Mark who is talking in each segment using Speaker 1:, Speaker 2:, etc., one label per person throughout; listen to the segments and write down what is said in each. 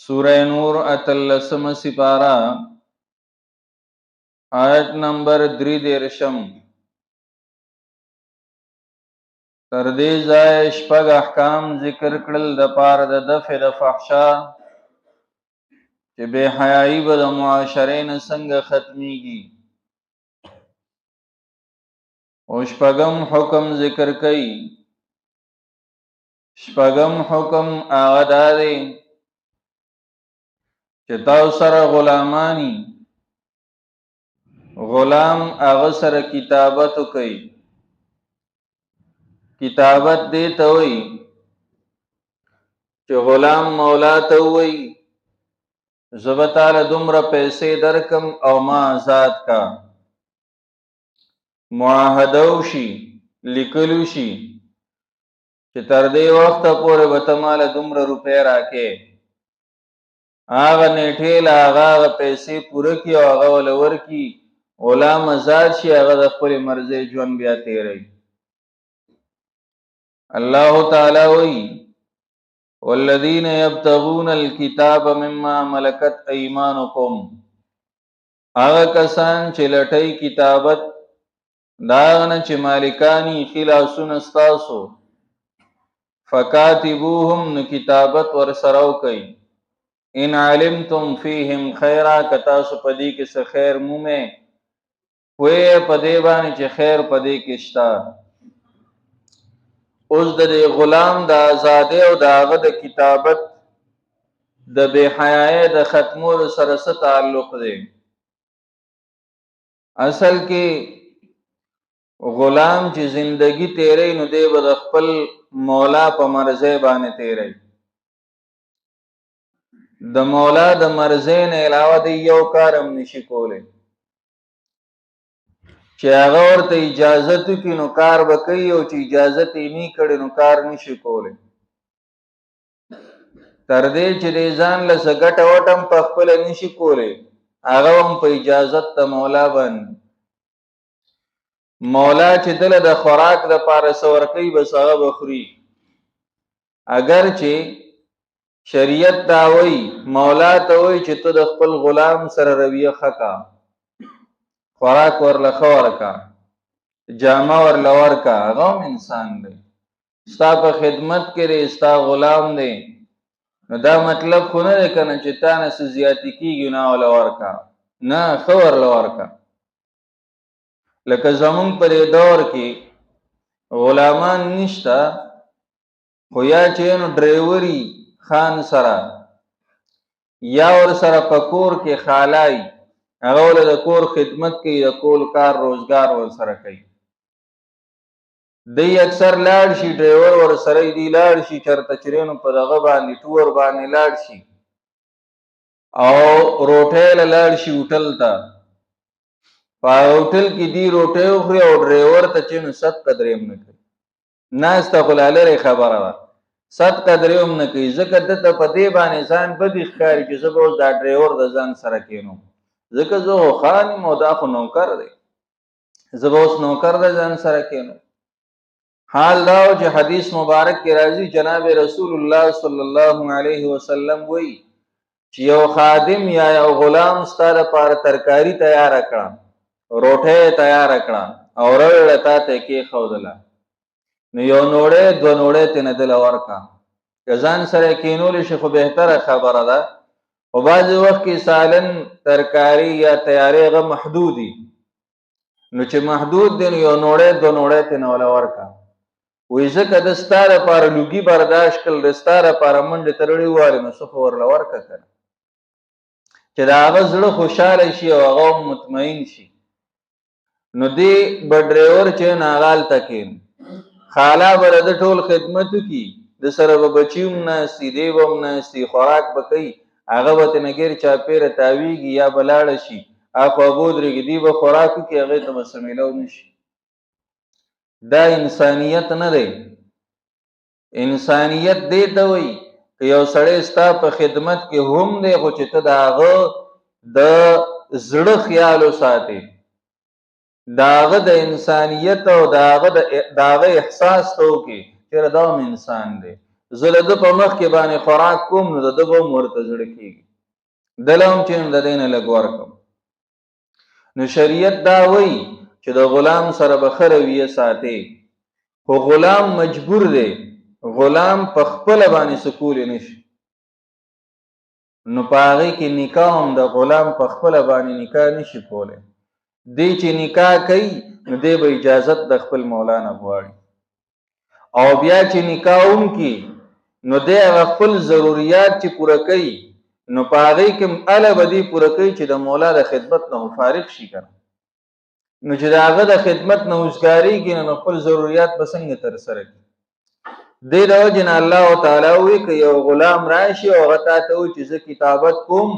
Speaker 1: سورہ نور اتلسم سپارہ آیت نمبر 3 تر دې ځای شپږ احکام ذکر کړل د پاره د دفع د فحشا چې بے حیايي به د معاشرې نه څنګه ختميږي او شپږم حکم ذکر کړي. شپږم حکم هغه دی چې تاسو سره غلامانی غلام هغه سره کتابت کوي. کتابت دی ته وایي چې غلام مولا ته وایي زه به تاله دومره پیسې درکم او ما آزاد کا. معاهده وشي، لیکلو شي چې تر دې وخته پورې به ته ماله دومره روپۍ راکې. هغه نیټې له هغه پیسې پوره کړي او هغه وله ورکړي، غلام آزاد شي، هغه د خپلې مرضۍ ژوند بیا تېروي. الله تعالی وایي والذین یبتغون الکتاب مما ملکت ایمانکم، هغه کسان چې لټۍ کتابت دا هغه نه چې مالکانی خلاسونه ستاسو. فکاتبوهم، نو کتابت ورسره وکئ. ان علمتم فیهم خیرا، که تاسو په دې کې څه خیر مومئ، پوهیږئ په دې باندې چې خیر په دې کې شته. اوس د دې غلام د ازادۍ او د هغه د کتابت د بې حیایۍ د ختمولو سره څه تعلق دی؟ اصل کې غلام چې زندگی تیری نو دی به د خپل مولا په مرضۍ باندې تیری. د مولا د مرضۍ نه علاوه دی یو کار هم نشي کولی. چې هغه ورته اجازت وکړي نو کار به کوي، او چې اجازت یې نه کړي نو کار نشي کولی. تر دې چې دی ځان له څه ګټه وټه هم په خپله نشي کولی، هغه هم په اجازت د مولا باندې. مولا چې دله د خوراک دپاره څه ورکوي بس هغه به خوري. اگر چې شریعت دا وایي، مولا ته وایي چې ته د خپل غلام سره رویه ښه کا، خوراک ورله ښه ورکه، جامه ورله ورکه، هغه هم انسان دی، ستا په خدمت کې دی، ستا غلام دی. نو دا مطلب خو نه دی که نه چې تا نه څه زیاتې کېږي نه ورله ورکه، نه ښه ورله ورکه. لکه زمونږ په دې دور کې غلامان نشته، خو یا چې نو ډریوري خان سره یا ور سره په کور کې خالای، هغه ول د کور خدمت کوي، د کول کار روزګار ور سره کوي. دی اکثر لاړ شي، ډریور ور سره دی لاړ شي چرته چرینو په دغه باندې ټور باندې لاړ شي او روټۍ له لاړ شي هوټل ته. په هوټل کې دی روټۍ وخوري او ډریور ته چې نو ست قدرې هم نه کوي. ناسته خو لا لرې خبره ده، ست قدرې هم نه کوي، ځکه دته په دې باندې ځان بدې ښکاري چې زه به اوس دا ډریور د ځان سره کینوم، ځکه زه خو خان یم او دا خو نوکر دی، زه به اوس نوکر د ځان سره کینوم. حال دا و چې حدیث مبارک کې راځي، جناب رسول الله صلی الله علیه وسلم وایي چې یو خادم یا یو غلام ستا دپاره ترکاري تیاره کړه، روټۍ تیاره کړه او رویړه تا ته یې کېښودله، نو یو نوړی دوه نوړی ترېنه دله ورکړه. که ځان سره یې کېنولی شي خو بهتره خبره ده، خو بعضې وخت کې سالن ترکاري یا تیارې هغه محدودي، نو چې محدود دی نو یو نوړی دوه نوړی ترېنه وله ورکړه. وایي ځکه د ستا دپاره لوګي برداشت کړل، د ستا دپاره منډې تړلې ووالې، نو څه خو ورله ورکړه که نه، چې د هغه زړه خوشحاله شي او هغه مطمئن شي. نو دی به ډریور چې نه هغه هلته کښېني، خالا به د ده ټول خدمت وکړي، د سره به بچي هم ناستي، دی به هم ناستي، خوراک به کوي، هغه به ترېنه ګیر چاپېره تاویږي یا به لاړه شي اخوا بودرېږي، دی به خوراک وکړي، هغې ته به څه میلاو نه شي. دا انسانیت نه دی. انسانیت دی ته وایي که یو سړی ستا په خدمت کې هم دی، خو چې ته د هغه د زړه خیال وساتې، د هغه د انسانیت او د هغه احساس ته وکړې چېرې دا هم انسان دی. زه د ده په مخ کې باندې خوراک کوم نو د ده به هم ورته زړه کېږي، دله هم چې د دی نه لږ ورکړم. نو شریعت دا وایي چې د غلام سره به ښه رویه ساتې، خو غلام مجبور دی، غلام په خپله باندې څه کولی نه شي. نو په هغې کې نکاح هم د غلام په خپله باندې نکاح نه شي کولی. دی چې نکاح کوي نو دی به اجازت د خپل مولا نه غواړي، او بیا چې نکاح هم کي نو دی هغه خپل ضروریات چې پوره کوي نو په هغې کې هله به دی پوره کوي چې د مولا د خدمت نه فارغ شي که نه. نو چې د هغه د خدمت نه وزګارېږي نو خپل ضروریات به څنګه ترسره کړي. دې د وجې نه الله تعالی وایي که یو غلام راشي او هغه تا ته وایي چې زه کتابت کوم،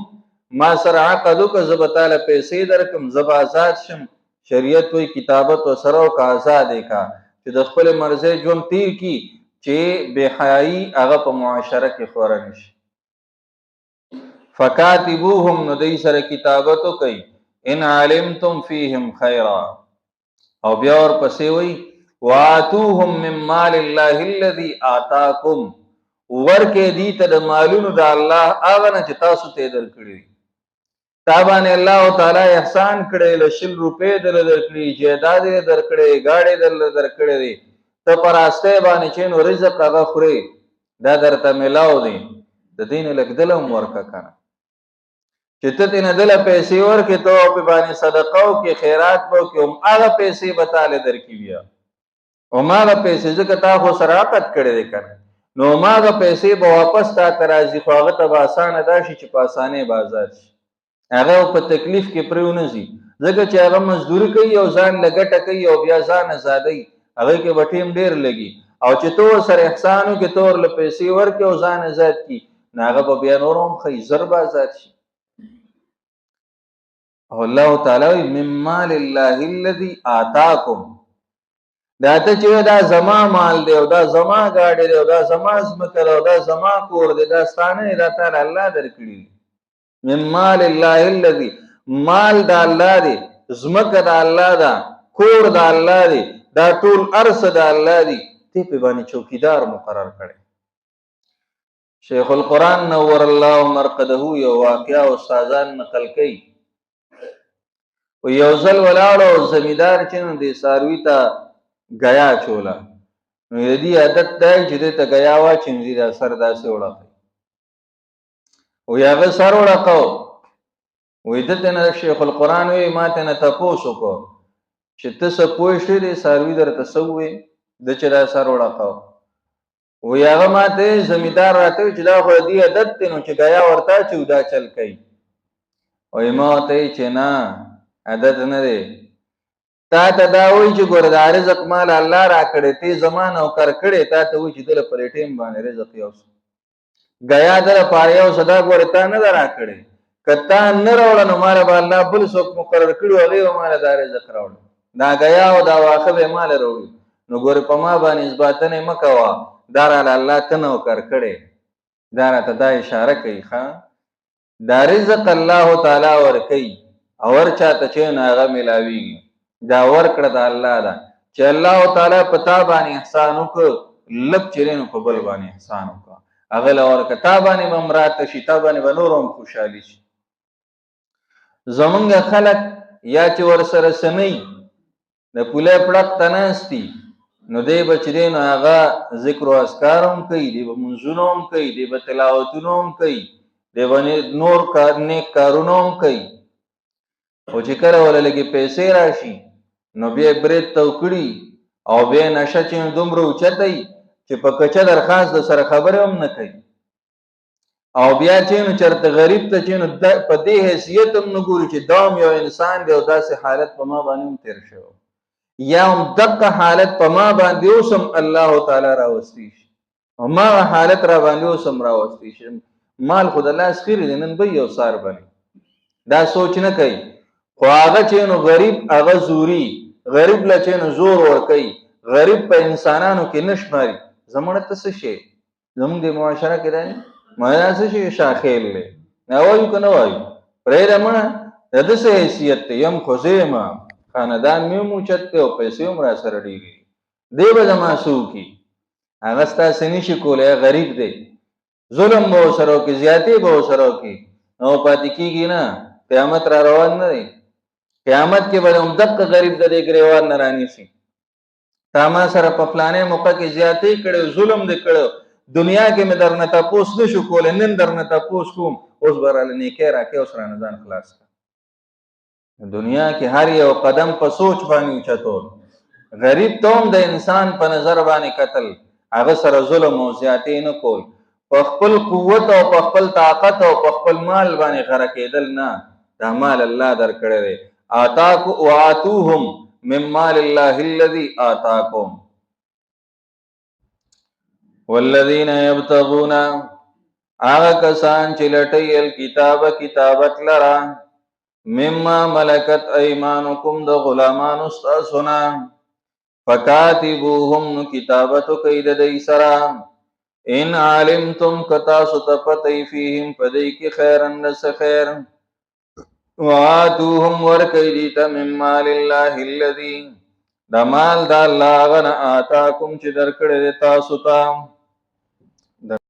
Speaker 1: ما سره عقد وکړه، زه به تاله پیسې درکړم، زه به آزاد شم. شریعت وایي کتابت ورسره وکړه، آزاد یې کړه چې د خپلې مرضۍ ژوند تیر کړي، چې بې حیایي هغه په معاشره کې خوره نه شي. فکاتبوهم، نو دوی سره کتابت وکئ، ان علمتم فیهم خیرا. او بیا ورپسې وایي واتوهم من مال الله الذي آتاکم، ورکې دي ته د مالونو د الله هغه نه چې تاسو ته یې درکړي. تا باندې الله تعالی احسان کړی، له 100 روپۍ دله درکړي، جایداد یې درکړی، ګاډۍ دله درکړی دی، ته په راستۍ باندې چې نو رزق هغه خورې، دا درته میلاو دی، د دې نه لږ دله هم ورکه که نه. چې ته ترې نه دله پیسې ورکړې، ته په باندې صدقه وکړې، خیرات به وکړې، هماغه پیسې به تاله درکړي بیا، هماغه پیسې ځکه تا خو سره عقد کړی دی که نه، نو هماغه پیسې به واپس تا ته راځي، خو هغه ته به اسانه دا شي چې په اسانۍ به آزاد شي، هغه په تکلیف کې پرې ونه ځي، ځکه چې هغه مزدوري کوي او ځان له ګټه کوي او بیا ځان ازادوي، هغې کې به ټیم ډېر لګي. او چې ته ورسره احسان وکړې، ته ورله پیسې ورکړې او ځان ازاد کړي، نو هغه به بیا نور هم ښایي، زر به آزاد شي. او الله تعالی وایي من مال الله الذي آتاکم، دا ته چې دا زما مال دی او دا زما ګاډی دی او دا زما ځمکه ده او دا زما کور دی، دا ستا نه دی، دا تاله الله درکړي. من مال الله الذي، مال د الله دی، ځمکه د الله ده، کور د الله دی، دا ټول ارسه د الله دی، ته پې باندې چوکیدار مقرر کړی. شیخ القرآن نور الله مرقده یو واقعه استادان نقل کوي، یو ځل ولاړو زمیندار چې نو دې څاروي ته ګیا چوله، نو د دې عادت دی چې دې ته ګیا واچینځي، دا سر داسې وړقوي، وایي هغه سر وړقو، وایي ده ته نه شیخ القرآن وایي ما ته نه تپوس وکړو چې ته څه پوه شوې دې څاروي درته څه ووایي، ده چې دا سر وړقو، وایي هغه ما ته زمیندار راته وایي چې دا خو د دې عادت دی نو چې ګیا ورته اچوي دا چل کوي. وایي ما ورته وایي چې نه عادت نه دی، تا ته دا وایي چې ګوره دا رزق مال الله راکړی، ته زما نوکر کړی، تا ته وایي چې دله پرې ټیم باندې رزق یوسه، ګیا دله پاره یوسه، دا ګوره تا نه ده راکړی، که تا نه راوړه نو ماله به الله بل څوک مقرر کړي و، هغې به ماله دا رزق راوړي، دا ګیا او دا واښه به یې ماله راوړي، نو ګورې په ما باندې اثباتنې مه کوه، دا راله الله ته نوکر کړی، دا راته دا اشاره کوي ښه، دا رزق الله تعالی ورکوي او هر چاته چې نو هغه میلاویږي، دا ورکړه د الله ده، چې الله تعالی په تا باندې احسان وکړه، لږ چې دی نو په بل باندې احسان وکړه، هغه له ورکړه، تا باندې به هم راته شي، تا باندې به نور هم خوشحالي شي. زمونږ خلک یا چې ورسره سنئ د پولی پړق ته ناست دي، نو دی به چې دی نو هغه ذکر و اذکار هم کوي، دی به منځونه هم کوي، دی به تلاوتونه هم کوي، دی به نور نیک کارونه هم کوي، خو چې کله وله لږې پیسې راشي نو بیا یې برید ته وکړي او بیا یې نشه چې دومره اوچتی چې په کچه درخواست د سره خبرې هم نه کوي، او بیا چې نو چېرته غریب ته چې نو په دې حیثیت هم نه ګوري چې دا هم یو انسان دی او داسې حالت په ما باندې هم تېر شوی، یا هم دقه حالت په ما باندې اوس هم الله تعالی راوستی شي، هماغه حالت را باندې اوس هم راوستی شي، مال خو د لاس خیرې دی، نن به یو سار بني، دا سوچ نه کوي، خو هغه چې نو غریب هغه زوري، غریب له چې نو زور ورکوي، غریب په انسانانو کې نه شماري، زموږ ته څه شی زموږ د معاشره کې دی مانا څه شي شاخیل دی، نه وایو که نه وایو، پرېږده مړه د ده څه حیثیت دی، یم خو زه یم، خاندان مې هم اوچت دی او پیسې هم را سره ډېرې دي، دی به زما څه وکړي، هغه ستاسې نشي کولی، غریب دی، ظلم به ورسره وکړي، زیاتې به ورسره وکړي، نو پاتې کېږي نه. قیامت را روان نه دی، قیامت کې به همدغه غریب د دې ګریوان نه رانیسي. تا ما سره په فلانې موقع کې زیاتې کړی، ظلم دې کړی، دنیا کې مې درنه تپوس نه شو کولی، نن درنه تپوس کوم، اوس به راله نیکۍ راکړې، اوس رانه ځان خلاص کړه. دنیا کې هر یو قدم په سوچ باندې اوچتول، غریب ته هم د انسان په نظر باندې کتل، هغه سره ظلم او زیاتې نه کول، په خپل قوت او په خپل طاقت او په خپل مال باندې غره کېدل نه. دا مال الله درکړی دی. وآتوهم من مال الله الذي آتاكم والذین یبتغون، هغه کسان چې لټي الکتاب کتابت لرا، مما ملکت ایمانکم د غلامانو ستاسو نه، فکاتبوهم نو کتابتو کوي د دوی سره، ان علمتم کتاسو ته پته فیهم په دوی کې خیرن څه خیر، وآتوهم ورکوي دوی ته من مال الله الذي، د مال د الله هغه نه آتاکم چې درکړی دی تاسو ته.